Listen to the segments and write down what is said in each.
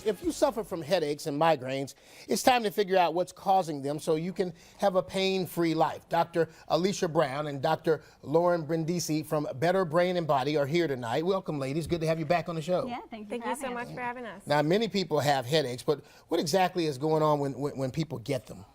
If you suffer from headaches and migraines, it's time to figure out what's causing them so you can have a pain-free life. Dr. Alicia Brown and Dr. Lauren Brindisi from Better Brain and Body are here tonight. Welcome, ladies. Good to have you back on the show. Yeah, thank you so much for having us. Now, many people have headaches, but what exactly is going on when people get them?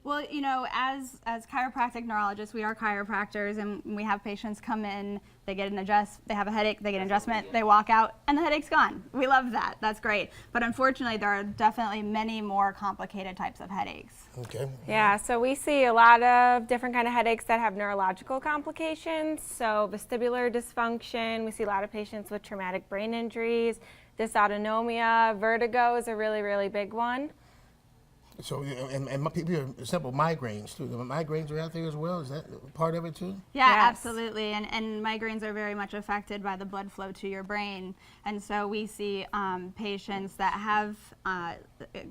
Well, you know, as chiropractic neurologists, we are chiropractors, and we have patients come in, they get they have a headache, they get an adjustment, they walk out, and the headache's gone. We love that. That's great. But unfortunately, there are definitely many more complicated types of headaches. Okay. Yeah, so we see a lot of different kind of headaches that have neurological complications. So vestibular dysfunction, we see a lot of patients with traumatic brain injuries, dysautonomia, vertigo is a really, really big one. So, and people are simple migraines too. The migraines are out there as well. Is that part of it too? Yeah, yes. Absolutely. And migraines are very much affected by the blood flow to your brain. And so we see patients that have,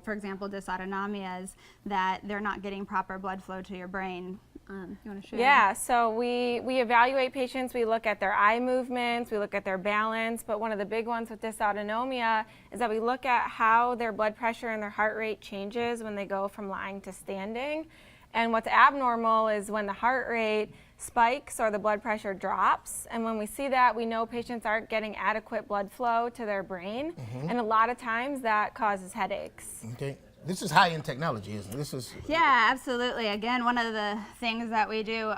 for example, dysautonomias, that they're not getting proper blood flow to your brain. You want to share? Yeah, so we evaluate patients, we look at their eye movements, we look at their balance, but one of the big ones with dysautonomia is that we look at how their blood pressure and their heart rate changes when they go from lying to standing. And what's abnormal is when the heart rate spikes or the blood pressure drops. And when we see that, we know patients aren't getting adequate blood flow to their brain. And a lot of times that causes headaches. Okay. This is high-end technology, isn't it? This is... Yeah, absolutely. Again, one of the things that we do,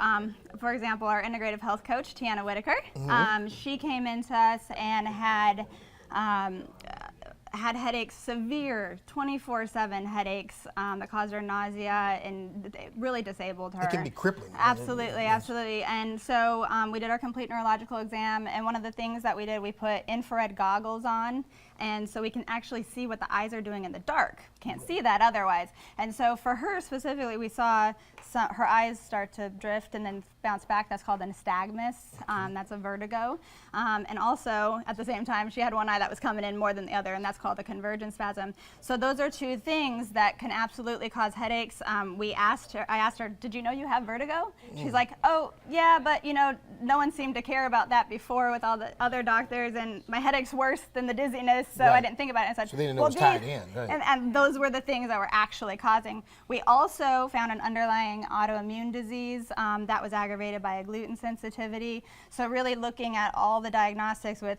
for example, our integrative health coach, Tiana Whitaker, she came into us and had headaches, severe 24/7 headaches that caused her nausea and really disabled her. It can be crippling. Absolutely, absolutely. And so we did our complete neurological exam, and one of the things that we did, we put infrared goggles on, and so we can actually see what the eyes are doing in the dark. Can't see that otherwise. And so for her specifically, we saw her eyes start to drift and then bounce back. That's called a nystagmus. That's a vertigo. And also, at the same time, she had one eye that was coming in more than the other, and that's called a convergent spasm. So those are two things that can absolutely cause headaches. I asked her, did you know you have vertigo? She's like, oh, yeah, but you know, no one seemed to care about that before with all the other doctors, and my headache's worse than the dizziness, so I didn't think about it. And so they didn't know it was tied in, right? And those were the things that were actually causing. We also found an underlying autoimmune disease that was aggravated by a gluten sensitivity. So really looking at all the diagnostics with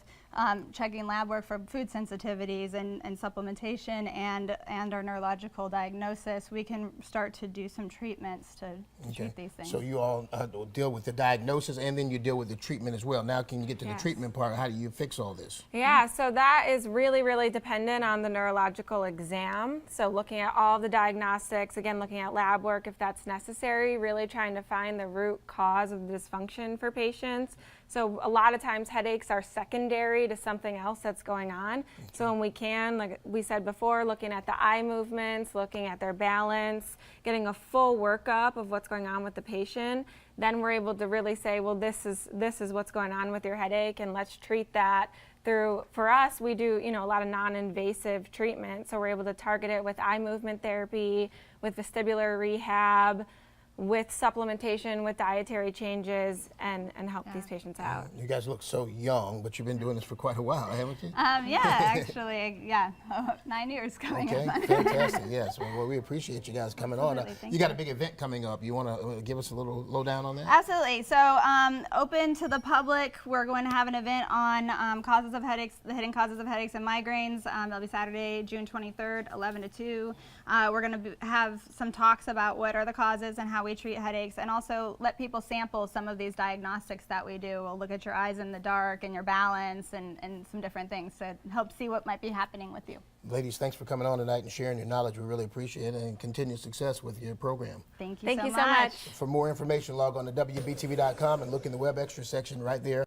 checking lab work for food sensitivities and supplementation and our neurological diagnosis, we can start to do some treatments to treat these things. So you all deal with the diagnosis and then you deal with the treatment as well. Now can you get to the treatment part? How do you fix all this? Yeah, so that is really, really dependent on the neurological exam. So looking at all the diagnostics, again, looking at lab work if that's necessary, really trying to find the root cause of the dysfunction for patients. So a lot of times headaches are secondary to something else that's going on. So when we can, like we said before, looking at the eye movements, looking at their balance, getting a full workup of what's going on with the patient, then we're able to really say, well, this is what's going on with your headache, and let's treat that through, for us, we do, you know, a lot of non-invasive treatment. So we're able to target it with eye movement therapy, with vestibular rehab, with supplementation, with dietary changes, and help these patients out. You guys look so young, but you've been doing this for quite a while, haven't you? Yeah, actually, 9 years coming up. Okay, fantastic, yes. Well, we appreciate you guys coming on. Thank You got a big event coming up. You want to give us a little lowdown on that? Absolutely. So open to the public. We're going to have an event on causes of headaches, the hidden causes of headaches and migraines. That'll be Saturday, June 23rd, 11 to 2. We're going to have some talks about what are the causes and how we treat headaches, and also let people sample some of these diagnostics that we do. We'll look at your eyes in the dark and your balance and some different things to help see what might be happening with you. Ladies, thanks for coming on tonight and sharing your knowledge. We really appreciate it, and continued success with your program. Thank you so much. Thank you so much. For more information, log on to WBTV.com and look in the Web Extra section right there.